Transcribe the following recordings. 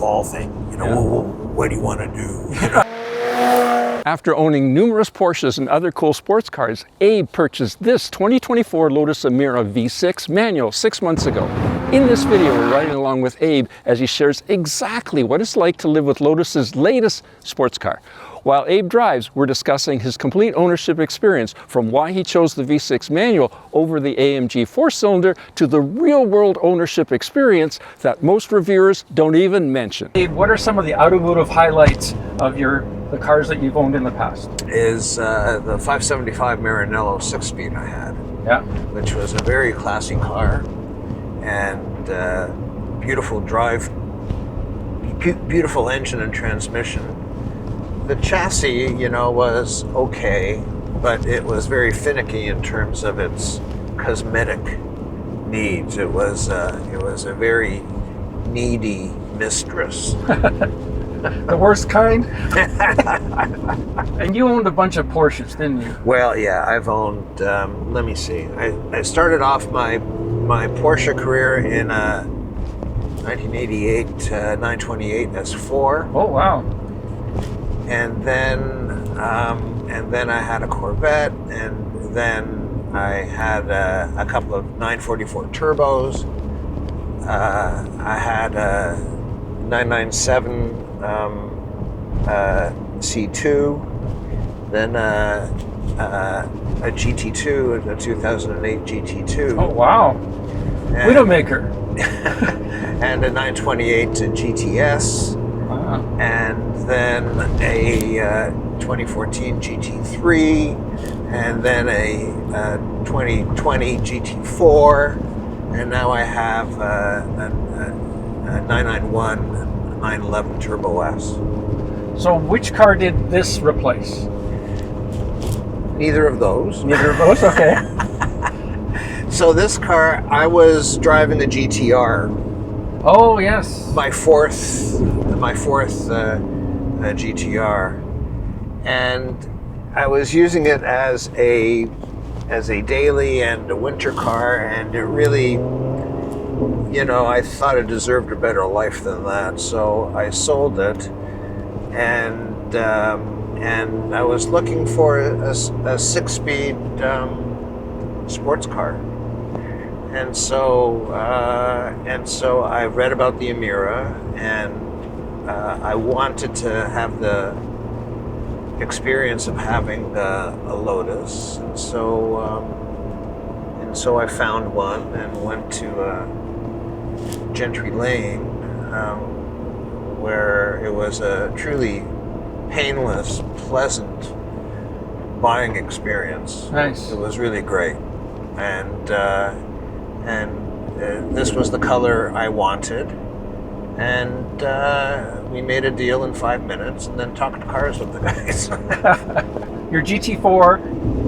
fall thing. You know, well, what do you want to do? You know? After owning numerous Porsches and other cool sports cars, Abe purchased this 2024 Lotus Emira V6 manual 6 months ago. In this video, we're riding along with Abe as he shares exactly what it's like to live with Lotus's latest sports car. While Abe drives, we're discussing his complete ownership experience, from why he chose the V6 manual over the AMG 4-cylinder to the real-world ownership experience that most reviewers don't even mention. Abe, what are some of the automotive highlights of the cars that you've owned in the past? Is the 575 Maranello 6-speed I had, which was a very classy car, and beautiful drive, beautiful engine and transmission. The chassis, you know, was okay, but it was very finicky in terms of its cosmetic needs. It was a very needy mistress. The worst kind? And you owned a bunch of Porsches, didn't you? Well, yeah, I've owned, let me see. I started off my Porsche career in a 1988 928 S4. Oh, wow. And then I had a Corvette, and then I had a couple of 944 turbos. I had a 997 C2, then a GT2, a 2008 GT2. Oh, wow. Widowmaker. And a 928 GTS. Wow. And then a 2014 GT3, and then a 2020 GT4, and now I have a 991 911 Turbo S. So which car did this replace? Neither of those. Neither of those? Okay. So this car, I was driving the GTR. Oh, yes. My fourth GTR, and I was using it as a daily and a winter car, and it really, you know, I thought it deserved a better life than that, so I sold it, and I was looking for a 6-speed sports car. And so I read about the Emira, and I wanted to have the experience of having a Lotus, and so I found one and went to Gentry Lane, where it was a truly painless, pleasant buying experience. Nice. It was really great, and this was the color I wanted, and we made a deal in 5 minutes, and then talked cars with the guys. Your GT4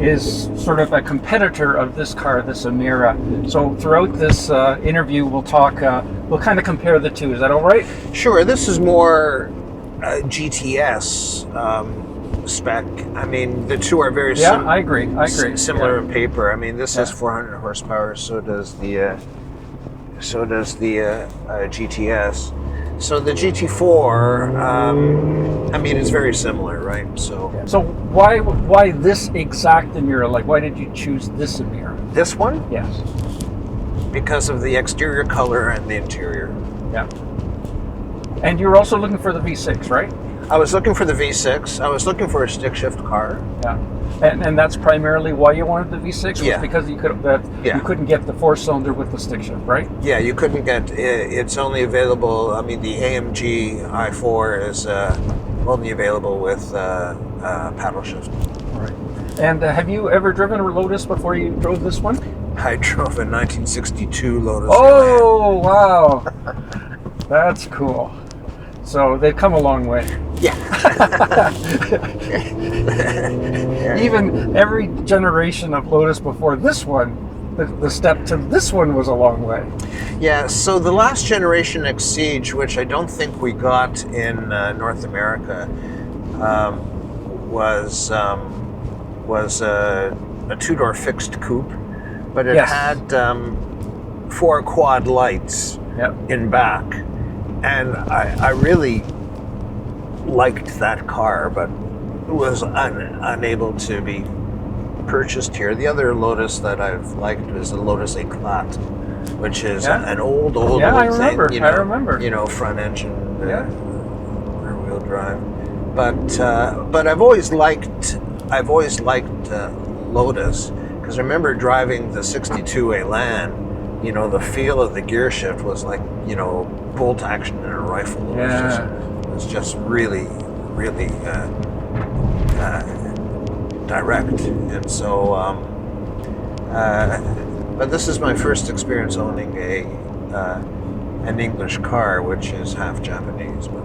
is sort of a competitor of this car, this Emira. So throughout this interview, we'll kind of compare the two. Is that all right? Sure. This is more GTS spec. I mean, the two are very I agree. similar in paper. I mean, this has 400 horsepower. So does the GTS. So the GT4, I mean, it's very similar, right? So why this exact Emira? Like, why did you choose this Emira? This one? Yes. Because of the exterior color and the interior. Yeah. And you're also looking for the V6, right? I was looking for the V6. I was looking for a stick shift car. Yeah. And that's primarily why you wanted the V6? Was because you couldn't get the 4-cylinder with the stick shift, right? Yeah, you couldn't get it's only available. I mean, the AMG i4 is only available with paddle shift. Right. And have you ever driven a Lotus before you drove this one? I drove a 1962 Lotus. Oh, wow. That's cool. So they've come a long way. Yeah. Even every generation of Lotus before this one, the step to this one was a long way. Yeah, so the last generation Exige, which I don't think we got in North America, was a two-door fixed coupe, but it had 4 quad lights in back. and I really liked that car, but was unable to be purchased here. The other Lotus that I've liked was the Lotus Eclat, which is an old I remember. thing. I remember. You know, front engine, rear wheel drive. But I've always liked Lotus, because I remember driving the '62 Elan. You know, the feel of the gear shift was like, you know, bolt action in a rifle. It was just really, really direct. And so, but this is my first experience owning an English car, which is half Japanese. But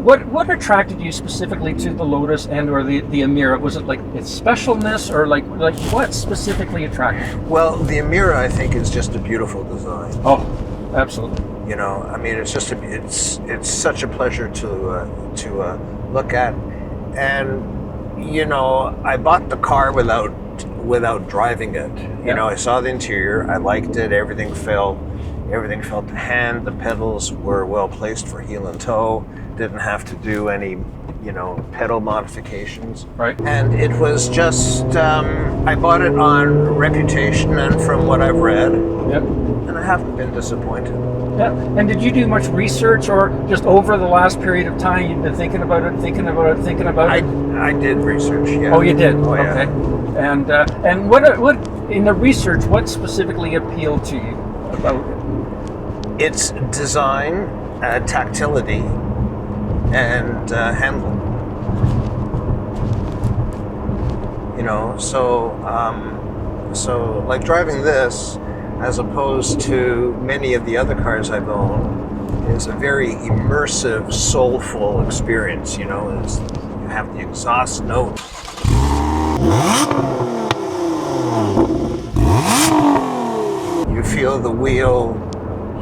What attracted you specifically to the Lotus and or the Emira? Was it like its specialness, or like what specifically attracted you? Well, the Emira, I think, is just a beautiful design. Oh, absolutely. You know, I mean, it's just it's such a pleasure to look at. And you know, I bought the car without driving it. You know, I saw the interior, I liked it. Everything felt to hand. The pedals were well placed for heel and toe. Didn't have to do any, you know, pedal modifications. Right. And it was just, I bought it on reputation and from what I've read. Yep. And I haven't been disappointed. Yeah. And did you do much research, or just over the last period of time you've been thinking about it? I did research, yeah. Oh, you did? Oh, yeah. Okay. And what in the research, what specifically appealed to you about it? Its design, tactility, and handling. You know, so like driving this, as opposed to many of the other cars I've owned, is a very immersive, soulful experience. You know, you have the exhaust note. You feel the wheel.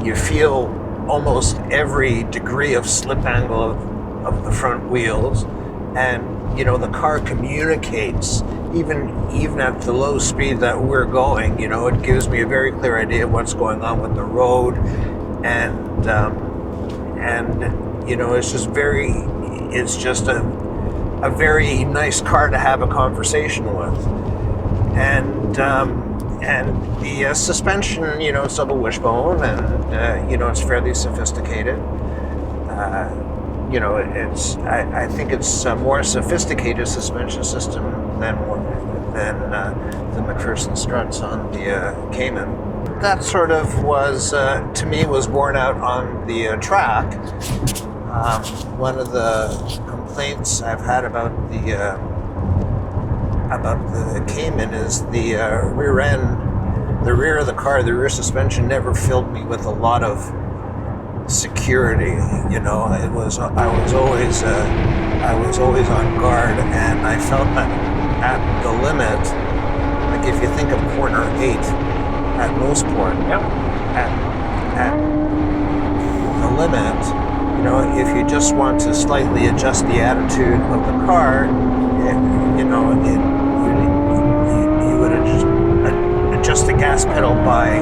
You feel almost every degree of slip angle of the front wheels, and you know, the car communicates even at the low speed that we're going. You know, it gives me a very clear idea of what's going on with the road, and you know, it's just a very nice car to have a conversation with, and the suspension, you know, it's double wishbone, and you know, it's fairly sophisticated. You know, I think it's a more sophisticated suspension system than the McPherson struts on the Cayman. That sort of was, to me, was borne out on the track. One of the complaints I've had about the Cayman is the rear end, the rear of the car, the rear suspension never filled me with a lot of security. You know, I was always on guard, and I felt that at the limit, like if you think of corner 8 at Mosport, at the limit, you know, if you just want to slightly adjust the attitude of the car, you would adjust the gas pedal by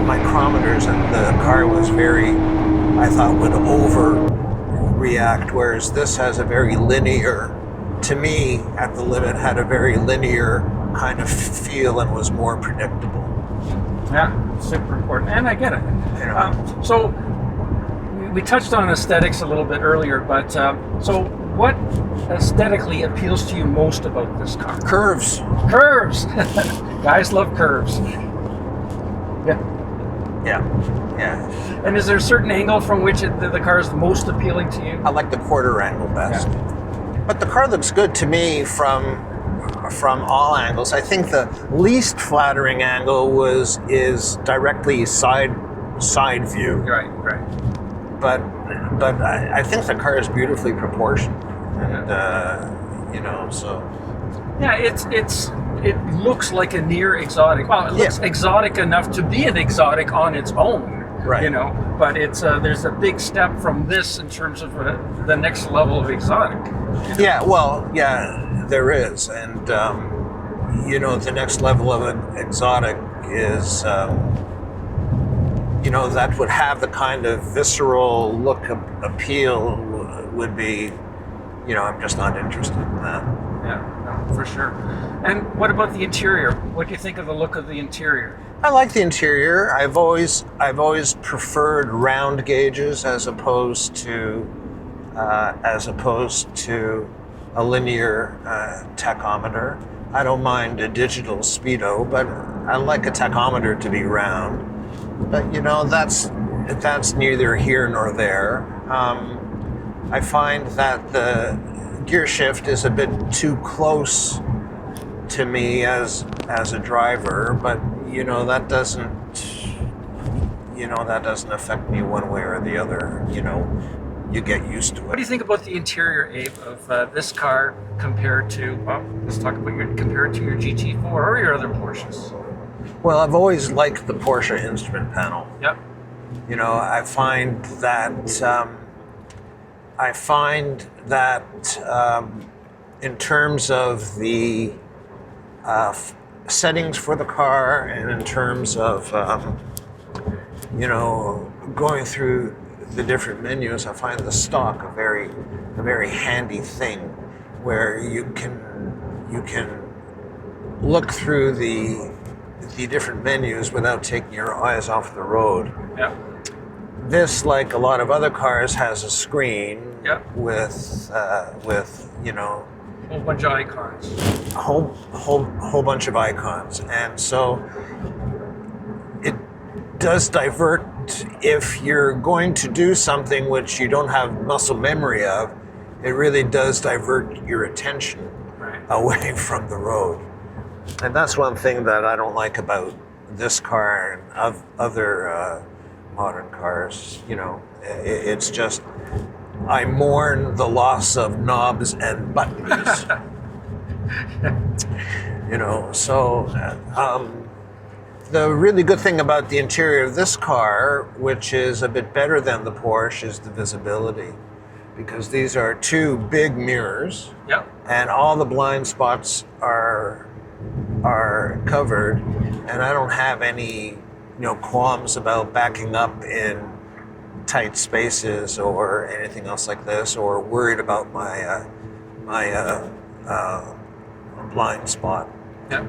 micrometers, and the car was I thought would overreact, whereas this has a very linear, to me, at the limit, had a very linear kind of feel and was more predictable. Yeah, super important, and I get it. You know. So we touched on aesthetics a little bit earlier, but so what aesthetically appeals to you most about this car? Curves. Curves. Guys love curves. Yeah. And is there a certain angle from which the car is most appealing to you? I like the quarter angle best. Yeah. But the car looks good to me from all angles. I think the least flattering angle is directly side view. Right. But I think the car is beautifully proportioned, and you know, so. Yeah, it looks like a near exotic. Well, it looks exotic enough to be an exotic on its own. Right. You know, but it's there's a big step from this in terms of the next level of exotic. You know? Yeah, well, there is, and you know, the next level of an exotic is, you know, that would have the kind of visceral look appeal would be, you know, I'm just not interested in that. Yeah, no, for sure. And what about the interior? What do you think of the look of the interior? I like the interior. I've always preferred round gauges as opposed to a linear tachometer. I don't mind a digital speedo, but I like a tachometer to be round. But you know, that's neither here nor there. I find that the gear shift is a bit too close to me as a driver, but you know, that doesn't affect me one way or the other. You know, you get used to it. What do you think about the interior, Abe, of this car compared to, well, let's talk about compared to your GT4 or your other Porsches? Well, I've always liked the Porsche instrument panel. Yep. You know, I find that in terms of the settings for the car, and in terms of you know, going through the different menus, I find the stock a very handy thing, where you can look through the different menus without taking your eyes off the road. Yeah. This, like a lot of other cars, has a screen with you know, a whole bunch of icons. A whole bunch of icons, and so it does divert. If you're going to do something which you don't have muscle memory of, it really does divert your attention away from the road. And that's one thing that I don't like about this car and other modern cars. You know, it's just, I mourn the loss of knobs and buttons. You know, so the really good thing about the interior of this car, which is a bit better than the Porsche, is the visibility, because these are two big mirrors. Yep. And all the blind spots are covered, and I don't have any, you know, qualms about backing up in tight spaces or anything else like this, or worried about my blind spot. Yep.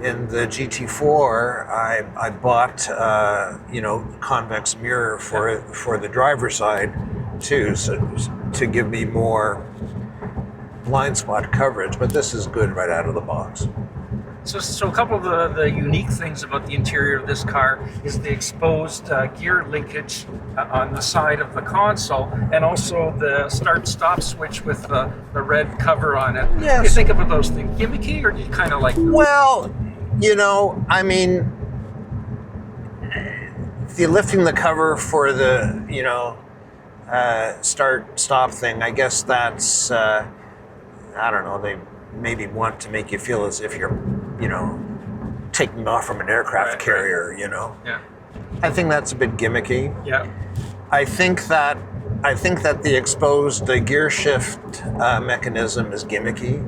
In the GT4, I bought you know, convex mirror for the driver's side too, so to give me more blind spot coverage. But this is good right out of the box. So a couple of the unique things about the interior of this car is the exposed gear linkage on the side of the console, and also the start-stop switch with the red cover on it. Yes. What do you think about those things? Gimmicky, or do you kind of like them? Well, you know, I mean, if you're lifting the cover for the, you know, start-stop thing, I guess that's, I don't know, they maybe want to make you feel as if you're, you know, taking off from an aircraft carrier, you know. Yeah. I think that's a bit gimmicky. Yeah. I think that the exposed gear shift mechanism is gimmicky,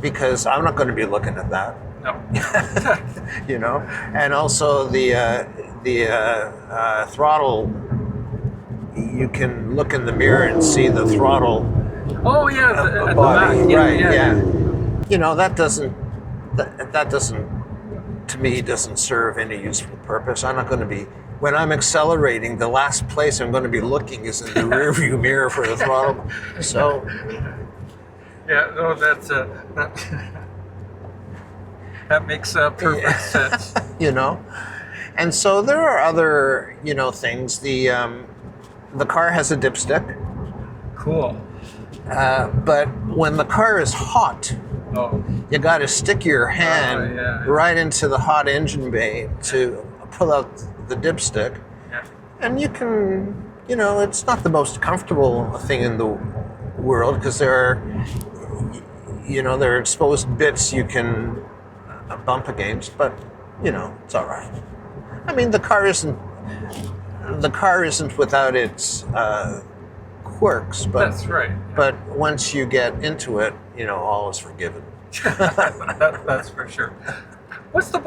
because I'm not going to be looking at that. No. You know, and also the throttle. You can look in the mirror and see the throttle. Oh yeah, at the body, back. Yeah, right? yeah. You know, that doesn't, to me, doesn't serve any useful purpose. I'm not going to be, when I'm accelerating, the last place I'm going to be looking is in the rearview mirror for the throttle. So. Yeah, no, that makes perfect sense. You know, and so there are other, you know, things. The car has a dipstick. Cool. But when the car is hot, you got to stick your hand right into the hot engine bay to pull out the dipstick. Yeah. And you can, you know, it's not the most comfortable thing in the world, because there are exposed bits you can bump against, but you know, it's all right. I mean, the car isn't without its quirks, but that's right. But once you get into it, you know, all is forgiven. That's for sure. What's the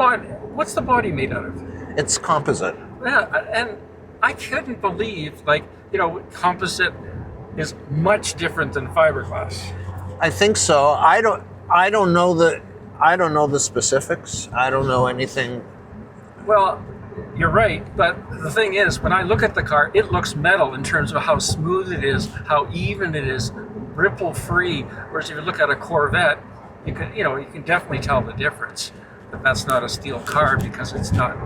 body made out of? It's composite. Yeah, and I couldn't believe, like, composite is much different than fiberglass. I think so. I don't know the specifics. I don't know anything. Well, you're right, but the thing is, when I look at the car, it looks metal in terms of how smooth it is, how even it is, ripple-free. Whereas if you look at a Corvette, you can definitely tell the difference. But that's not a steel car because it's not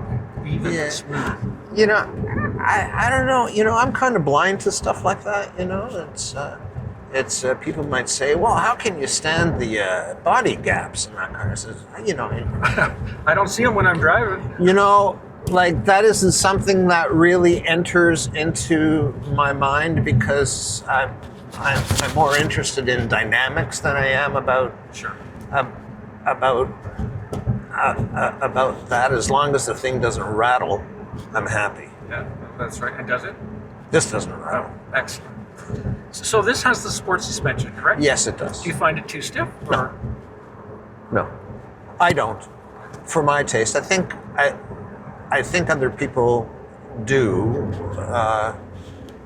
even smooth. I don't know. I'm kind of blind to stuff like that. It's people might say, well, how can you stand the body gaps in that car? I says, I don't see them when I'm driving. Like that isn't something that really enters into my mind because I'm more interested in dynamics than I am about about that. As long as the thing doesn't rattle, I'm happy. Yeah, that's right. And does it? This doesn't rattle. Oh, excellent. So this has the sports suspension, correct? Yes, it does. Do you find it too stiff? Or? No, I don't. For my taste, I think other people do,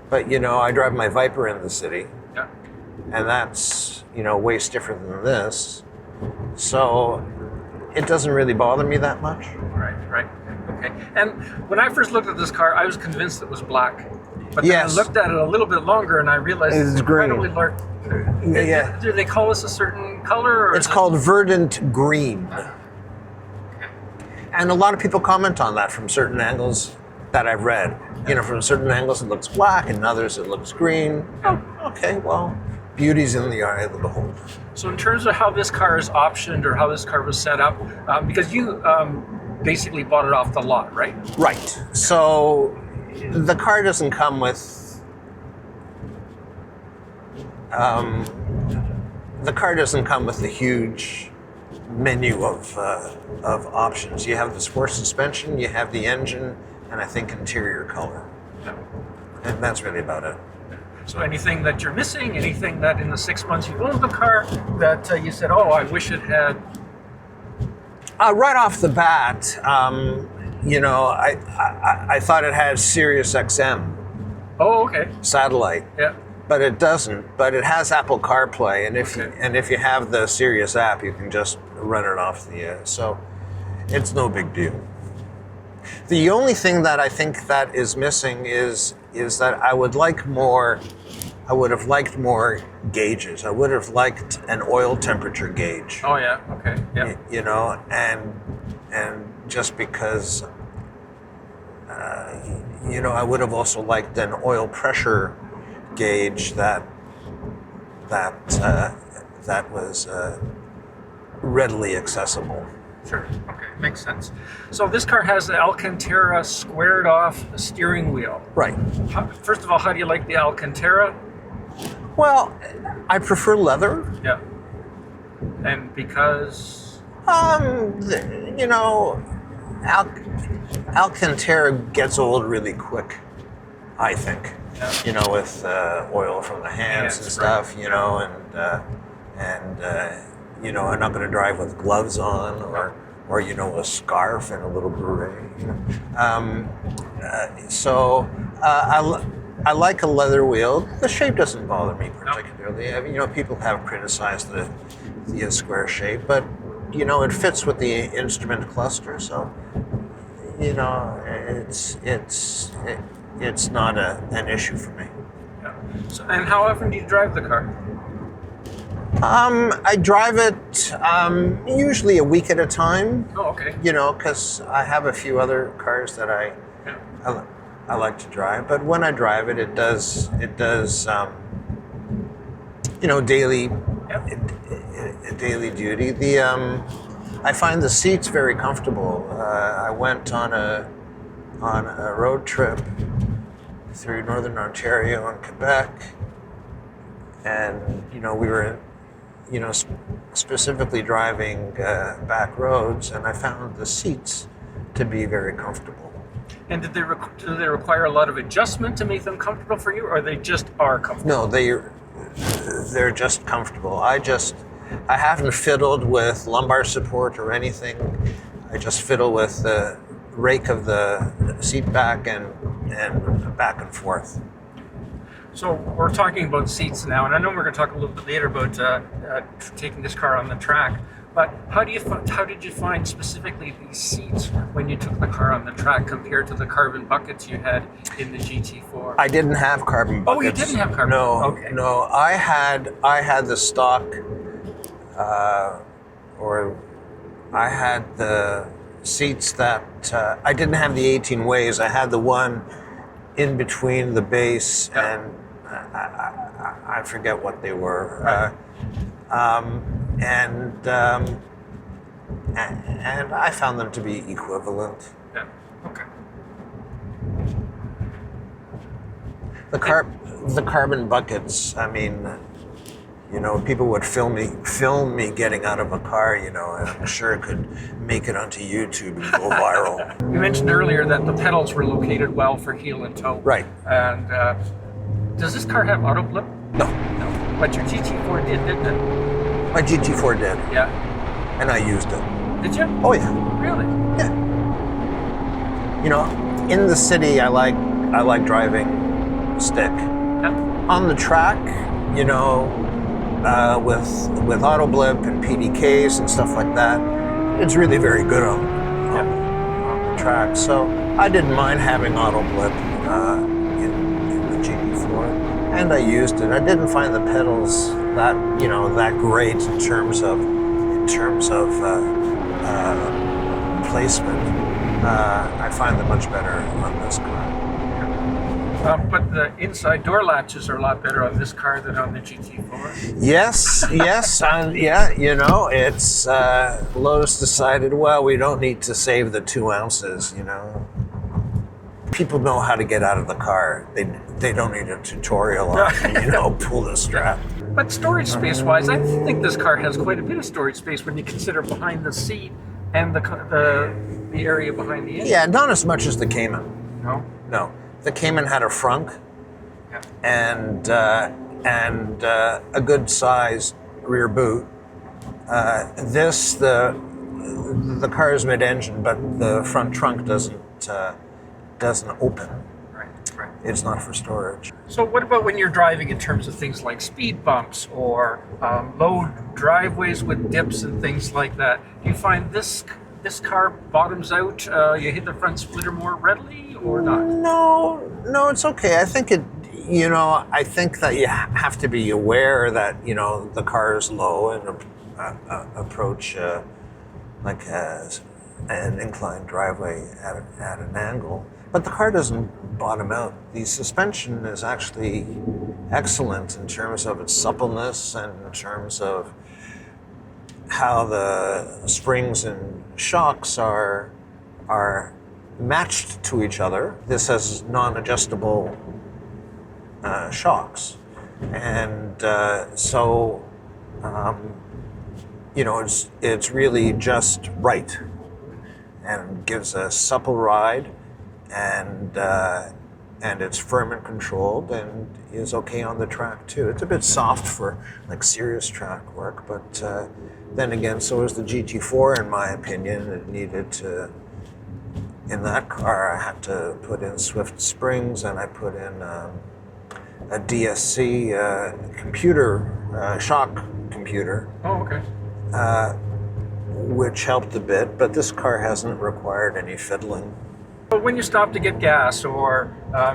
but I drive my Viper in the city, and that's way stiffer than this, so it doesn't really bother me that much. Right. Okay. And when I first looked at this car, I was convinced it was black. But then I looked at it a little bit longer and I realized it's incredibly dark. Yeah. Do they call this a certain color? Or it's called verdant green. Okay. And a lot of people comment on that from certain angles that I've read. From certain angles it looks black and others it looks green. Oh, okay, well, beauty's in the eye of the beholder. So in terms of how this car is optioned or how this car was set up, because you basically bought it off the lot, right? Right. So the car doesn't come with the huge menu of options. You have the sports suspension, you have the engine, and I think interior color. Yeah. And that's really about it. So anything that you're missing, anything that in the 6 months you owned the car that you said, oh, I wish it had? Right off the bat, I thought it had Sirius XM. Oh, okay. Satellite. Yeah. But it doesn't. But it has Apple CarPlay, and if you have the Sirius app, you can just run it off the. So it's no big deal. The only thing that I think that is missing is that I would have liked more gauges. I would have liked an oil temperature gauge. Oh yeah. Okay. Yeah. And just because, I would have also liked an oil pressure gauge that was readily accessible. Sure. Okay. Makes sense. So this car has the Alcantara squared off steering wheel. Right. First of all, how do you like the Alcantara? Well, I prefer leather. Yeah. And because? Alcantara gets old really quick, I think. Yeah. With oil from the hands and stuff, right. I'm not going to drive with gloves on or a scarf and a little beret. I like a leather wheel. The shape doesn't bother me particularly. I mean, people have criticized the square shape, but it fits with the instrument cluster, so it's not an issue for me. Yeah. So, and how often do you drive the car? I drive it usually a week at a time. Oh, okay. Because I have a few other cars that I like to drive. But when I drive it, it does daily duty. I find the seats very comfortable. I went on a road trip through Northern Ontario and Quebec, and we were specifically driving back roads, and I found the seats to be very comfortable. And do they require a lot of adjustment to make them comfortable for you, or they just are comfortable? No, they're just comfortable. I haven't fiddled with lumbar support or anything. I just fiddle with the rake of the seat back and and back and forth. So we're talking about seats now, and I know we're going to talk a little bit later about taking this car on the track. But how did you find specifically these seats when you took the car on the track compared to the carbon buckets you had in the GT4? I didn't have carbon buckets. Oh, you didn't have carbon? No, okay. No. I had the stock, or I had the seats that I didn't have the 18 ways. I had the one in between the base and I forget what they were. Right. And I found them to be equivalent. Yeah. Okay. The carbon buckets. I mean, you know, people would film me getting out of a car. You know, and I'm sure it could make it onto YouTube and go viral. You mentioned earlier that the pedals were located well for heel and toe. Right. And does this car have auto blip? No. No. But your GT4 did, didn't it? My GT4 did. Yeah. And I used it. Did you? Oh yeah. Really? Yeah. You know, in the city, I like driving stick. Yeah. On the track, you know, with auto blip and PDKs and stuff like that, it's really very good on the track. So I didn't mind having auto blip in the GT4, and I used it. I didn't find the pedals that great in terms of placement. I find them much better on this car. But the inside door latches are a lot better on this car than on the GT4. Yes, and yeah, you know, it's Lotus decided, well, we don't need to save the 2 ounces, you know. People know how to get out of the car. They don't need a tutorial on, you know, pull the strap. But storage space-wise, I think this car has quite a bit of storage space when you consider behind the seat and the area behind the engine. Yeah, not as much as the Cayman. No? No. The Cayman had a frunk and a good sized rear boot. The car is mid-engine, but the front trunk doesn't open. Right. It's not for storage. So what about when you're driving in terms of things like speed bumps or low driveways with dips and things like that? Do you find this car bottoms out, you hit the front splitter more readily or not? No, it's okay. I think I think that you have to be aware that, you know, the car is low and approach like an inclined driveway at an angle. But the car doesn't bottom out. The suspension is actually excellent in terms of its suppleness and in terms of how the springs and shocks are matched to each other. This has non-adjustable shocks, and so you know, it's really just right and gives a supple ride, and it's firm and controlled and is okay on the track too. It's a bit soft for like serious track work, but then again, so is the GT4 in my opinion. It needed to, in that car, I had to put in Swift springs and I put in a DSC computer, shock computer. Oh, okay. Which helped a bit, but this car hasn't required any fiddling. But when you stop to get gas or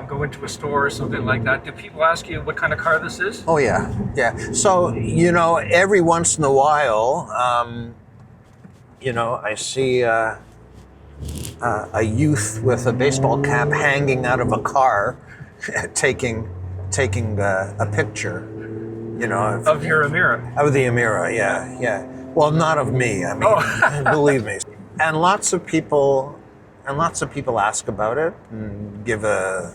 go into a store or something like that, do people ask you what kind of car this is? Oh yeah. So, you know, every once in a while, you know, I see a youth with a baseball cap hanging out of a car, taking a picture, you know, of your Emira. Of the Emira, yeah. Well, not of me. I mean, believe me. And lots of people ask about it and give a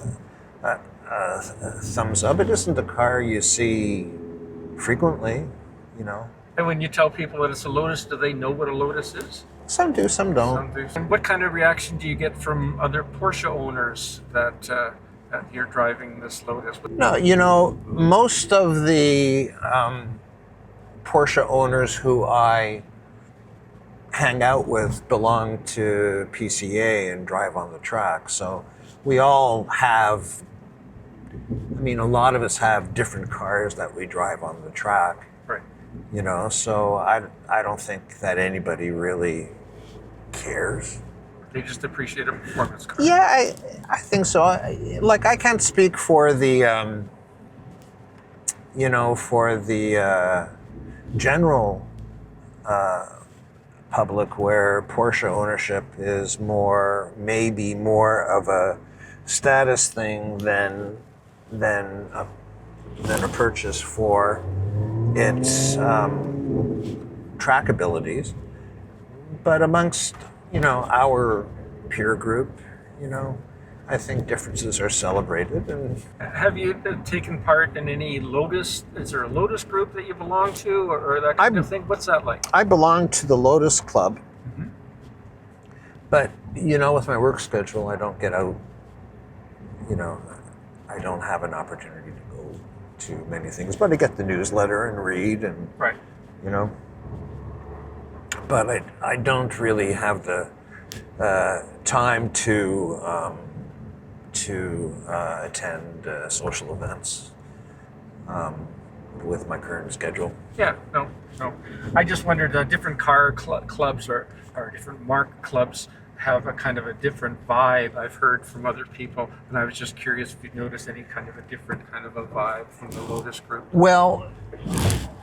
thumbs up. It isn't a car you see frequently, you know. And when you tell people that it's a Lotus, do they know what a Lotus is? Some do, some don't. Some do. And what kind of reaction do you get from other Porsche owners that you're driving this Lotus? No, you know, most of the Porsche owners who I hang out with belong to PCA and drive on the track. So we all have, I mean, a lot of us have different cars that we drive on the track. Right. You know, so I don't think that anybody really cares. They just appreciate a performance car. Yeah, I think so. Like, I can't speak for the, you know, for the general public, where Porsche ownership is maybe more of a status thing than a purchase for its track abilities. But amongst, you know, our peer group, you know, I think differences are celebrated. And have you taken part in any Lotus? Is there a Lotus group that you belong to, or that kind of thing? What's that like? I belong to the Lotus Club, but, you know, with my work schedule, I don't get out. You know, I don't have an opportunity to go to many things, but I get the newsletter and read, and Right. you know. But I don't really have the time to attend social events with my current schedule. Yeah, no. I just wondered, different car clubs or different marque clubs have a kind of a different vibe, I've heard from other people, and I was just curious if you'd noticed any kind of a different kind of a vibe from the Lotus group. Well,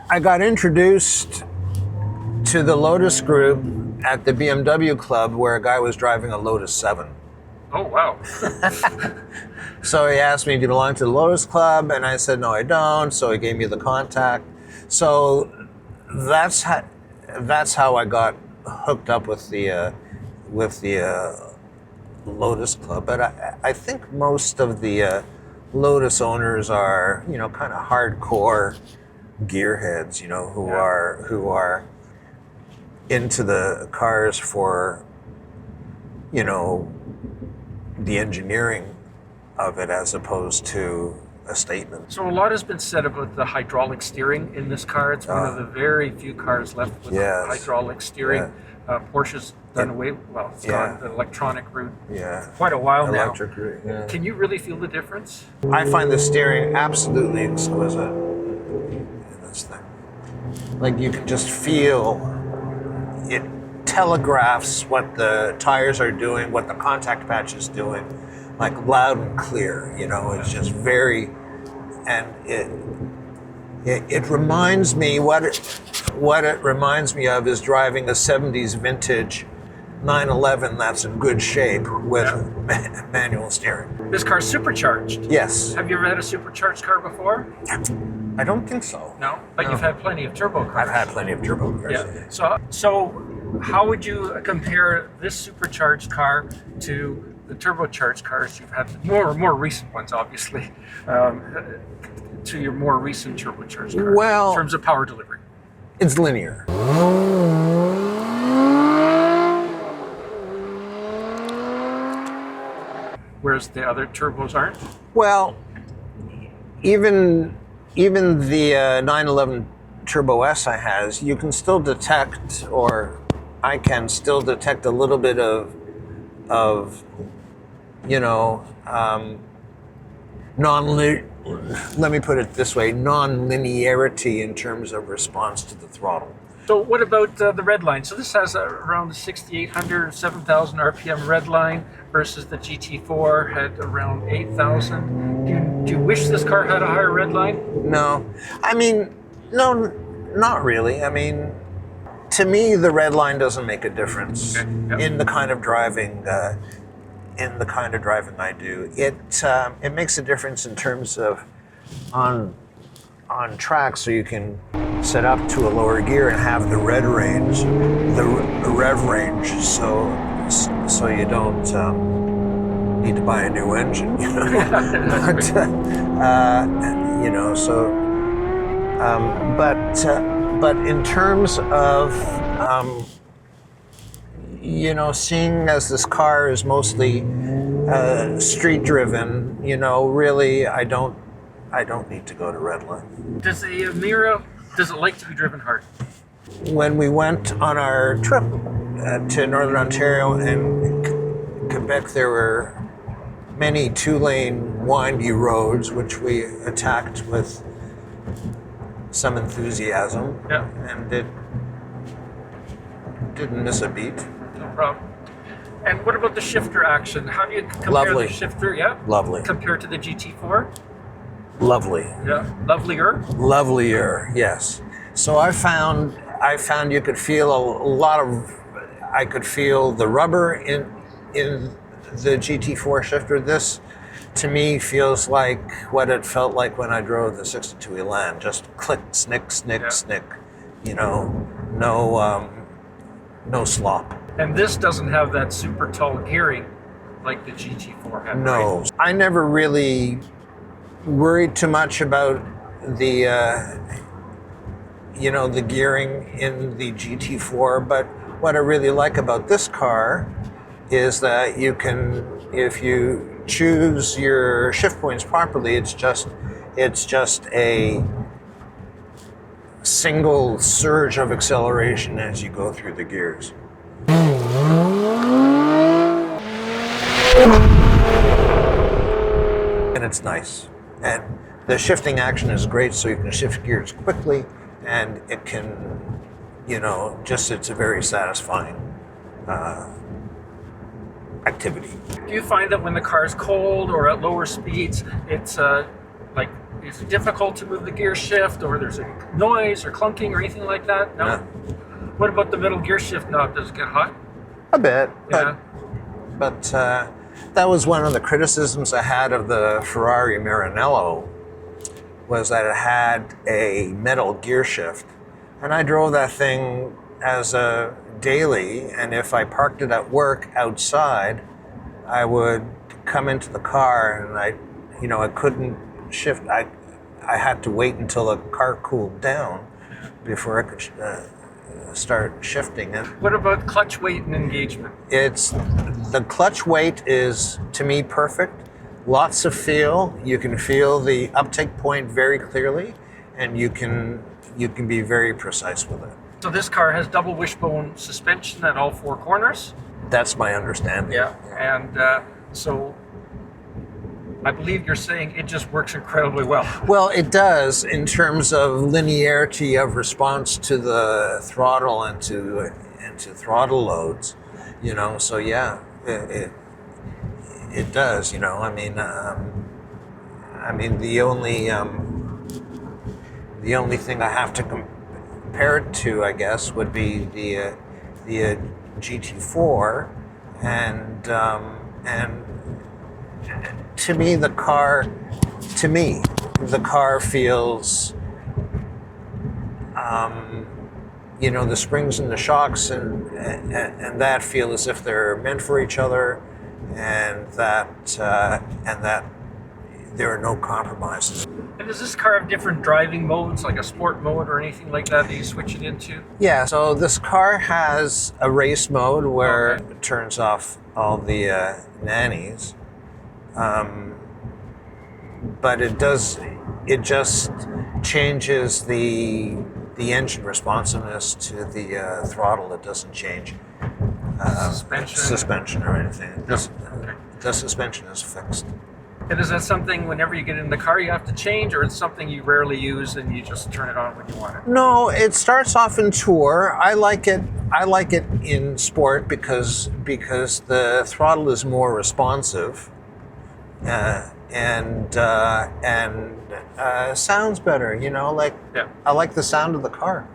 I got introduced to the Lotus group at the BMW club, where a guy was driving a Lotus 7. Oh, wow. So he asked me, do you belong to the Lotus Club? And I said, no, I don't. So he gave me the contact. So that's how I got hooked up with the Lotus Club. But I think most of the Lotus owners are, you know, kind of hardcore gearheads, you know, who are into the cars for, you know, the engineering of it, as opposed to a statement. So a lot has been said about the hydraulic steering in this car. It's one of the very few cars left with hydraulic steering. Porsche's done away, well, it's gone the electronic route quite a while Electric now. route, yeah. Can you really feel the difference? I find the steering absolutely exquisite in this thing. Like, you can just feel it telegraphs what the tires are doing, what the contact patch is doing, like loud and clear. You know, it's just very, and it reminds me, what it reminds me of is driving a 70s vintage 911 that's in good shape with manual steering. This car's supercharged. Yes. Have you ever had a supercharged car before? I don't think so. No, but you've had plenty of turbo cars. I've had plenty of turbo cars. Yeah. So how would you compare this supercharged car to the turbocharged cars you've had, more recent ones, obviously, to your more recent turbocharged cars, Well, in terms of power delivery? It's linear. Whereas the other turbos aren't? Well, even the 911 Turbo S I has, you can still detect, or I can still detect a little bit of you know, let me put it this way, non-linearity in terms of response to the throttle. So what about the red line? So this has around the 6,800, 7,000 RPM red line versus the GT4 had around 8,000. Do you wish this car had a higher red line? No. I mean, no, not really. I mean, to me, the red line doesn't make a difference in the kind of driving I do. It makes a difference in terms of on track, so you can set up to a lower gear and have the red range, the rev range, so you don't need to buy a new engine, you know. You know, so but in terms of you know, seeing as this car is mostly street driven, you know, really I don't need to go to red line. Does the Emira, does it like to be driven hard? When we went on our trip to Northern Ontario and Quebec, there were many two-lane windy roads, which we attacked with some enthusiasm. Yeah. And it didn't miss a beat. No problem. And what about the shifter action? How do you compare Lovely. the shifter? Yeah. Lovely. Compared to the GT4? Lovely. Yeah. Lovelier? Lovelier, yes. So I found you could feel I could feel the rubber in the GT4 shifter. This, to me, feels like what it felt like when I drove the 62 Elan. Just click, snick, snick, Yeah. snick. You know, no slop. And this doesn't have that super tall gearing like the GT4 had. No, Right? I never really worried too much about the the gearing in the GT4, but what I really like about this car is that you can, if you choose your shift points properly, it's just a single surge of acceleration as you go through the gears. And it's nice. And the shifting action is great, so you can shift gears quickly, and it can, it's a very satisfying activity. Do you find that when the car is cold or at lower speeds, it's is it difficult to move the gear shift, or there's a noise or clunking or anything like that? No? No. What about the middle gear shift knob? Does it get hot? A bit, Yeah. but that was one of the criticisms I had of the Ferrari Maranello, was that it had a metal gear shift. And I drove that thing as a daily, and if I parked it at work outside, I would come into the car and I couldn't shift. I had to wait until the car cooled down before I could start shifting it. What about clutch weight and engagement? The clutch weight is, to me, perfect. Lots of feel. You can feel the uptake point very clearly, and you can be very precise with it. So this car has double wishbone suspension at all four corners. That's my understanding. Yeah. And so I believe you're saying it just works incredibly well. Well, it does in terms of linearity of response to the throttle and to throttle loads. So yeah, it does. I mean the only thing I have to compare it to, I guess, would be the GT4, and to me the car feels, the springs and the shocks and that feel as if they're meant for each other, and that there are no compromises. And does this car have different driving modes, like a sport mode or anything like that you switch it into? Yeah, so this car has a race mode where Okay. it turns off all the nannies. But it just changes the engine responsiveness to the throttle. It doesn't change suspension or anything. The suspension is fixed. And is that something whenever you get in the car you have to change, or it's something you rarely use and you just turn it on when you want it? No, it starts off in tour. I like it in sport because the throttle is more responsive. And sounds better, Yeah. I like the sound of the car.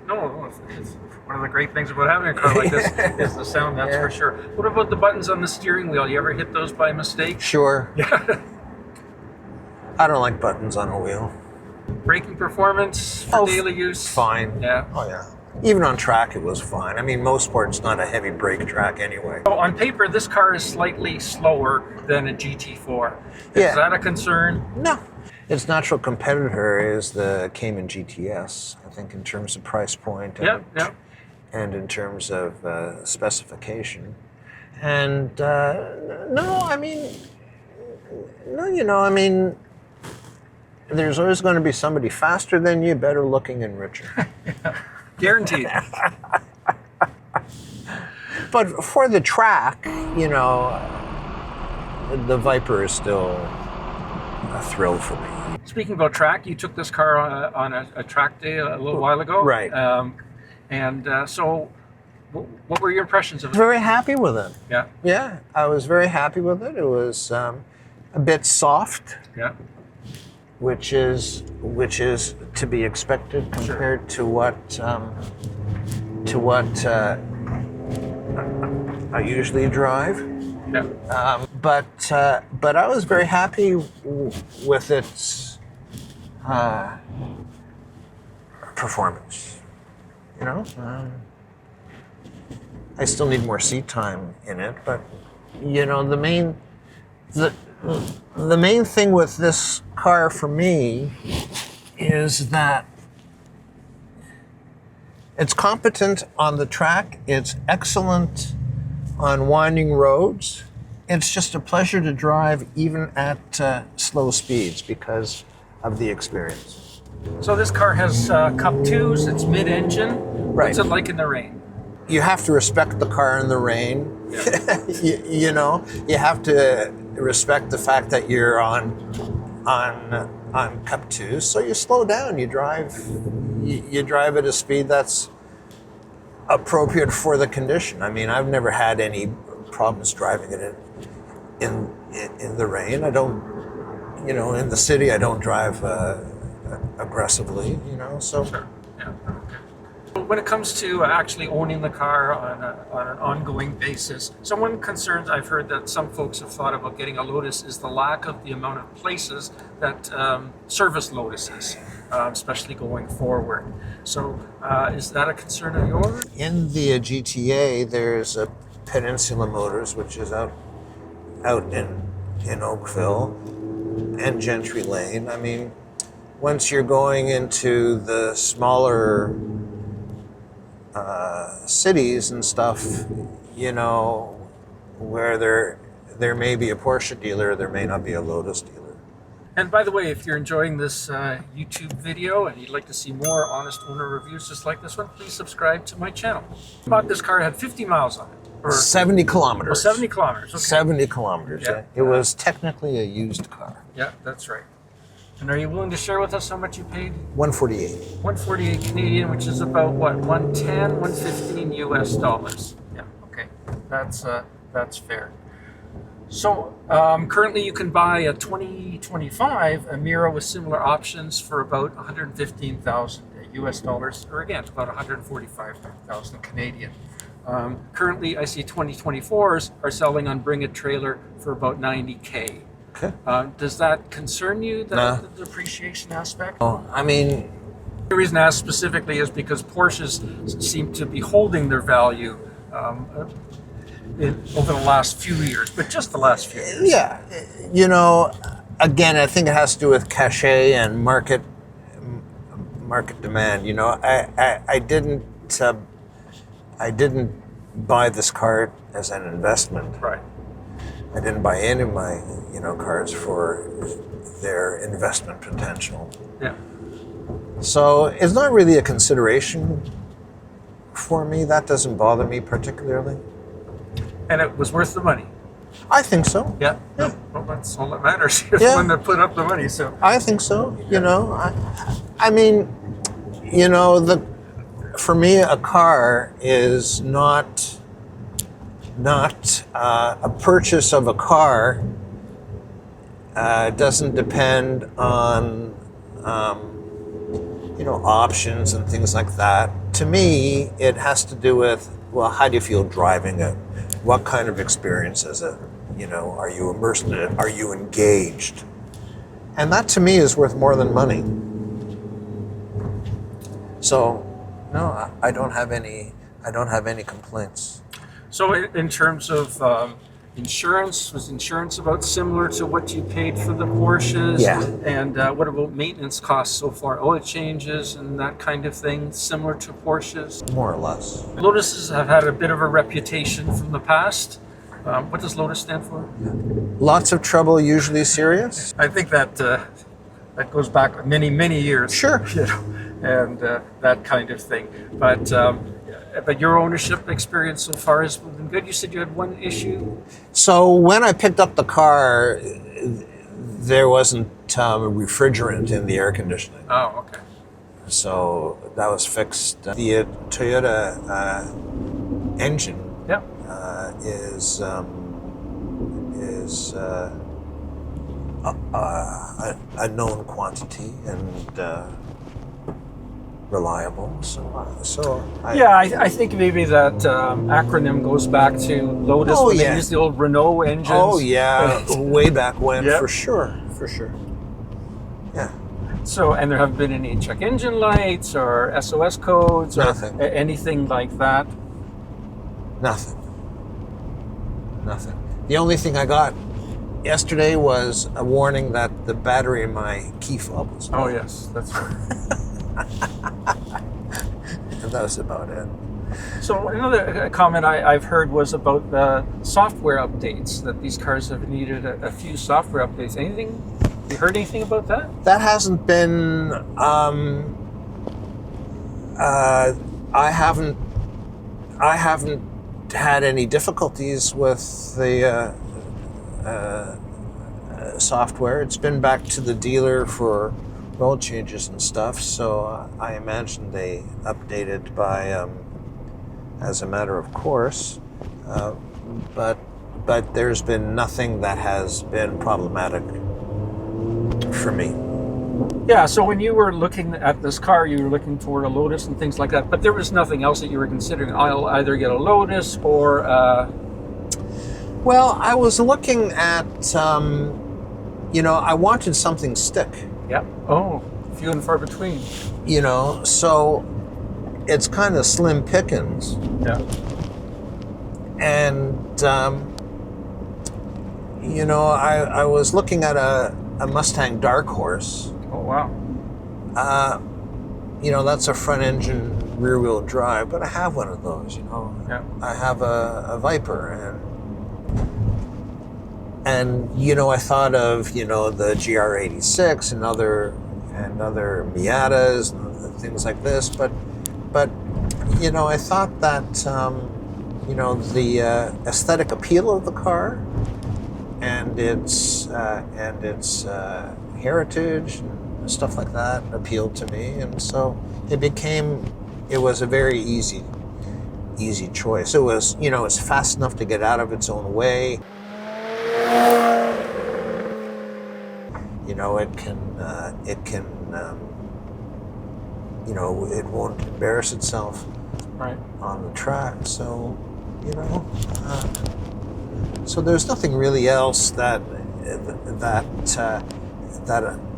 No, it's one of the great things about having a car like this is the sound, that's Yeah. for sure. What about the buttons on the steering wheel? You ever hit those by mistake? Sure. Yeah. I don't like buttons on a wheel. Braking performance for daily use? Fine. Yeah. Oh yeah. Even on track it was fine. I mean, most sport's not a heavy brake track anyway. So on paper, this car is slightly slower than a GT4. Yeah. Is that a concern? No. Its natural competitor is the Cayman GTS, I think, in terms of price point and, and in terms of specification. And there's always going to be somebody faster than you, better looking and richer. Guaranteed. But for the track, the Viper is still a thrill for me. Speaking about track, you took this car on a track day a little while ago. Right. So what were your impressions of it? Very happy with it. Yeah. Yeah, I was very happy with it. It was a bit soft. Yeah. Which is to be expected compared to what I usually drive. Yeah. But I was very happy with its performance. You know, I still need more seat time in it, but you know, the main thing with this car for me is that it's competent on the track. It's excellent on winding roads. It's just a pleasure to drive even at slow speeds because of the experience. So this car has Cup 2s, it's mid-engine. Right. What's it like in the rain? You have to respect the car in the rain. Yeah. you know, you have to respect the fact that you're on Cup 2, so you slow down. You drive at a speed that's appropriate for the condition. I mean, I've never had any problems driving it in the rain. I don't, you know, in the city I don't drive aggressively. You know, so. Sure. Yeah. Okay. When it comes to actually owning the car on an ongoing basis, one concerns I've heard that some folks have thought about getting a Lotus is the lack of the amount of places that service Lotuses, especially going forward. So is that a concern of yours? In the GTA, there's a Peninsula Motors, which is out in Oakville and Gentry Lane. I mean, once you're going into the smaller cities and stuff, you know, where there may be a Porsche dealer, there may not be a Lotus dealer. And by the way, if you're enjoying this YouTube video and you'd like to see more honest owner reviews just like this one, please subscribe to my channel. I bought this car, it had 50 miles on it. Or 70 kilometers. Oh, 70 kilometers. Okay. 70 kilometers. Yeah. It was technically a used car. Yeah, that's right. And are you willing to share with us how much you paid? 148. 148 Canadian, which is about what, 110, 115 US dollars. Yeah, okay. That's fair. So currently you can buy a 2025 Emira with similar options for about 115,000 US dollars, or again, about 145,000 Canadian. Currently I see 2024s are selling on Bring It Trailer for about 90K. Okay. Does that concern you, No. the depreciation aspect? Oh, I mean, The reason I ask specifically is because Porsches seem to be holding their value over the last few years, but just the last few years. yeah, you know, again, I think it has to do with cachet and market demand. You know, I didn't buy this car as an investment. Right. I didn't buy any of my, you know, cars for their investment potential. Yeah. So it's not really a consideration for me. That doesn't bother me particularly. And it was worth the money. I think so. Yeah. Yeah. Well, that's all that matters. You're Yeah. the one that put up the money. So. I think so. You know, I mean, you know, for me, a car is not a purchase of a car. Doesn't depend on you know, options and things like that. To me, it has to do with, well, how do you feel driving it? What kind of experience is it? You know, are you immersed in it? Are you engaged? And that to me is worth more than money. So, no, I don't have any complaints. So in terms of insurance, was insurance about similar to what you paid for the Porsches? Yeah. And what about maintenance costs so far? Oil changes and that kind of thing, similar to Porsches? More or less. Lotuses have had a bit of a reputation from the past. What does Lotus stand for? Lots of trouble, usually serious. I think that that goes back many, many years. Sure. You know, and that kind of thing. But But your ownership experience so far has been good. You said you had one issue. So when I picked up the car, there wasn't refrigerant in the air conditioning. Oh, okay. So that was fixed. The Toyota engine Yeah. is a known quantity and reliable. I think maybe that acronym goes back to Lotus when they used the old Renault engines. Oh yeah, way back when, Yep. for sure. Yeah. So, and there haven't been any check engine lights or SOS codes or Nothing. anything like that? Nothing. The only thing I got yesterday was a warning that the battery in my key fob was low. Oh yes, that's right. And that was about it. So another comment I've heard was about the software updates, that these cars have needed a few software updates. You heard anything about that? That hasn't been. I haven't had any difficulties with the software. It's been back to the dealer for oil changes and stuff. So I imagine they updated by as a matter of course. But there's been nothing that has been problematic for me. Yeah, so when you were looking at this car, you were looking for a Lotus and things like that, but there was nothing else that you were considering. I'll either get a Lotus or... Well, I was looking at, I wanted something stick. Yeah. Oh, few and far between. So it's kind of slim pickings. Yeah. And, I was looking at a Mustang Dark Horse. Oh, wow. That's a front engine rear wheel drive, but I have one of those, Yeah. I have a Viper and I thought of, the GR86 and other Miatas and things like this, but I thought that, the aesthetic appeal of the car and its heritage and stuff like that appealed to me, and so it was a very easy choice. It was, it's fast enough to get out of its own way. It won't embarrass itself Right. on the track. So, so there's nothing really else that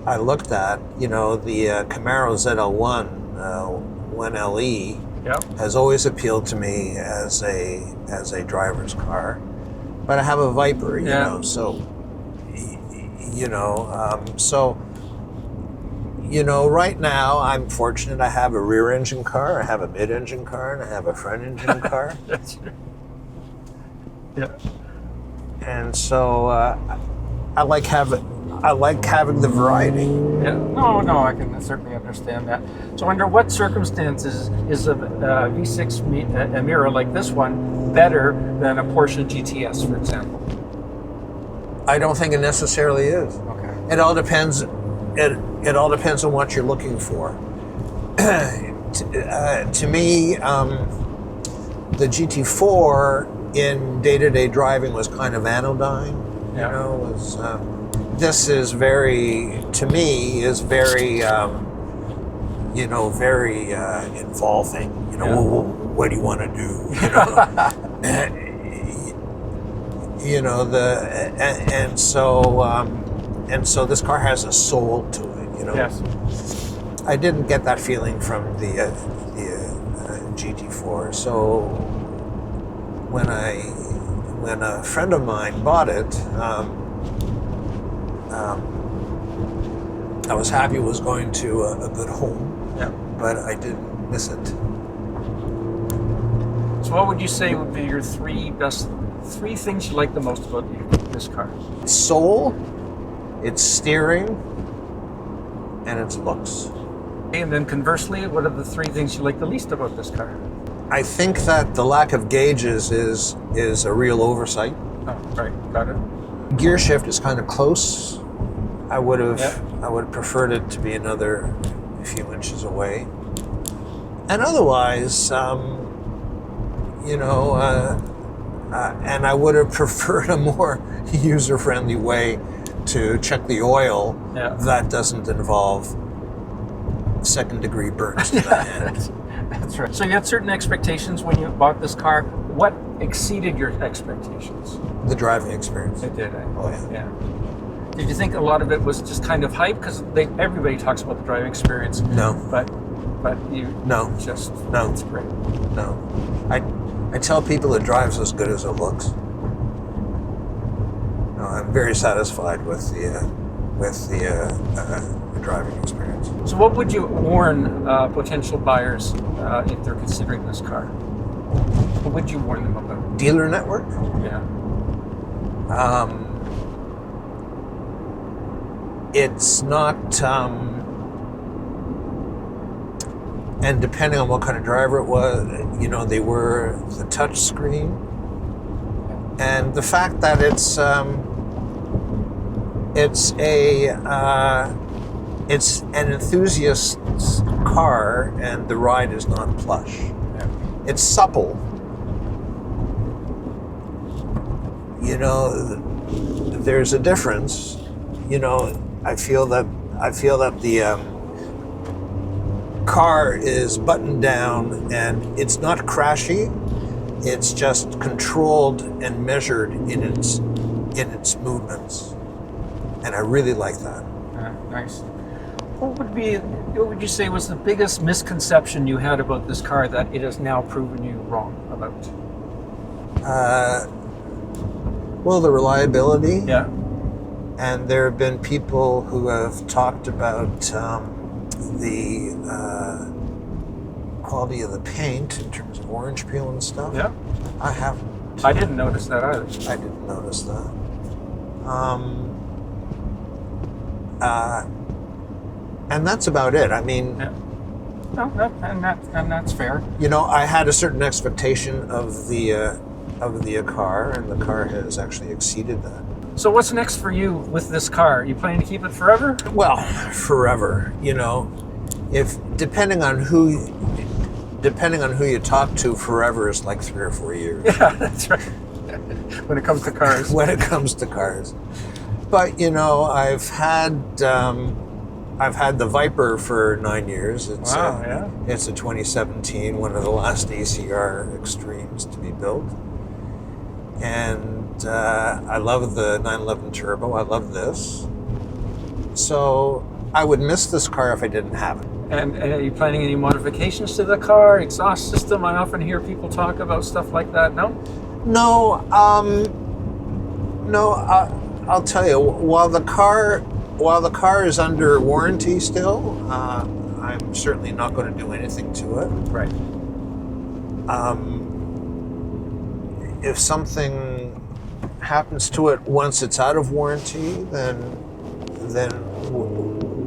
I looked at. The Camaro ZL1 1LE has always appealed to me as a driver's car, but I have a Viper, right now I'm fortunate. I have a rear engine car, I have a mid engine car, and I have a front engine car. That's right. Yeah. And so I like having the variety. Yeah. No, I can certainly understand that. So under what circumstances is a V6 Emira like this one better than a Porsche GTS, for example? I don't think it necessarily is. Okay. It all depends. It all depends on what you're looking for. To me, the GT4 in day-to-day driving was kind of anodyne. This is very, to me, is very, very involving. What do you want to do? And so this car has a soul to it. Yes. I didn't get that feeling from the GT4. So when a friend of mine bought it, I was happy it was going to a good home, but I didn't miss it. So what would you say would be your three things you like the most about this car? Soul, its steering, and its looks. And then conversely, what are the three things you like the least about this car? I think that the lack of gauges is a real oversight. Oh, right, got it. Gear shift is kind of close. I would have preferred it to be another few inches away. And otherwise, you know, and I would have preferred a more user-friendly way to check the oil that doesn't involve second-degree burns to the hand. That's right. So you had certain expectations when you bought this car. What exceeded your expectations? The driving experience. It did. Oh, yeah. Did you think a lot of it was just kind of hype? Because everybody talks about the driving experience. No. But you no. Just no. It's great. No. I tell people it drives as good as it looks. No, I'm very satisfied with the driving experience. So what would you warn potential buyers if they're considering this car? What would you warn them about? Dealer network? Yeah. It's not, and depending on what kind of driver it was, you know, they were the touch screen, and the fact that it's an enthusiast's car, and the ride is not plush. Yeah. It's supple. You know, there's a difference. You know, I feel that the car is buttoned down and it's not crashy. It's just controlled and measured in its movements, and I really like that. Nice. What would you say was the biggest misconception you had about this car that it has now proven you wrong about? Well, the reliability. Yeah. And there have been people who have talked about the quality of the paint in terms of orange peel and stuff. Yeah. I haven't. I didn't notice that either. I didn't notice that. And that's about it. I mean, yeah. No, and that's fair. You know, I had a certain expectation of the car, and the car has actually exceeded that. So what's next for you with this car? Are you planning to keep it forever? Well, forever. You know, depending on who you talk to, forever is like 3 or 4 years. Yeah, that's right. When it comes to cars. When it comes to cars. But you know, I've had the Viper for 9 years. It's It's a 2017, one of the last ACR Extremes to be built. And I love the 911 Turbo. I love this. So I would miss this car if I didn't have it. And are you planning any modifications to the car, exhaust system? I often hear people talk about stuff like that. No? No. I'll tell you. While the car is under warranty still, I'm certainly not going to do anything to it. Right. If something happens to it once it's out of warranty, then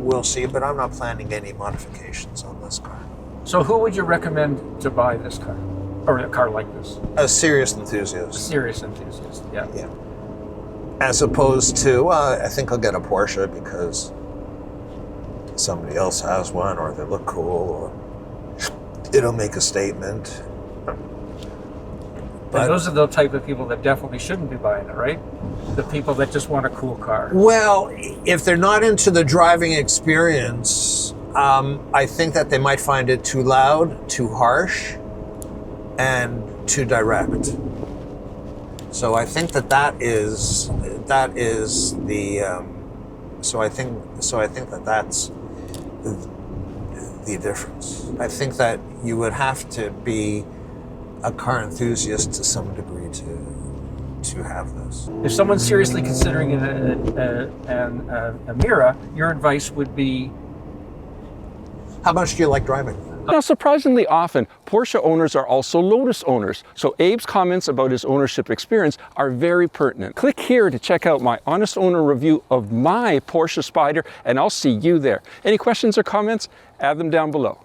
we'll see. But I'm not planning any modifications on this car. So who would you recommend to buy this car, or a car like this? A serious enthusiast. A serious enthusiast. Yeah. Yeah. As opposed to, I think I'll get a Porsche because somebody else has one, or they look cool, or it'll make a statement. But those are the type of people that definitely shouldn't be buying it, right? The people that just want a cool car. Well, if they're not into the driving experience, I think that they might find it too loud, too harsh, and too direct. So I think that is the. So I think that that's the difference. I think that you would have to be a car enthusiast to some degree to have this. If someone's seriously considering an Emira, your advice would be? How much do you like driving? Now, surprisingly often, Porsche owners are also Lotus owners, so Abe's comments about his ownership experience are very pertinent. Click here to check out my honest owner review of my Porsche Spyder, and I'll see you there. Any questions or comments? Add them down below.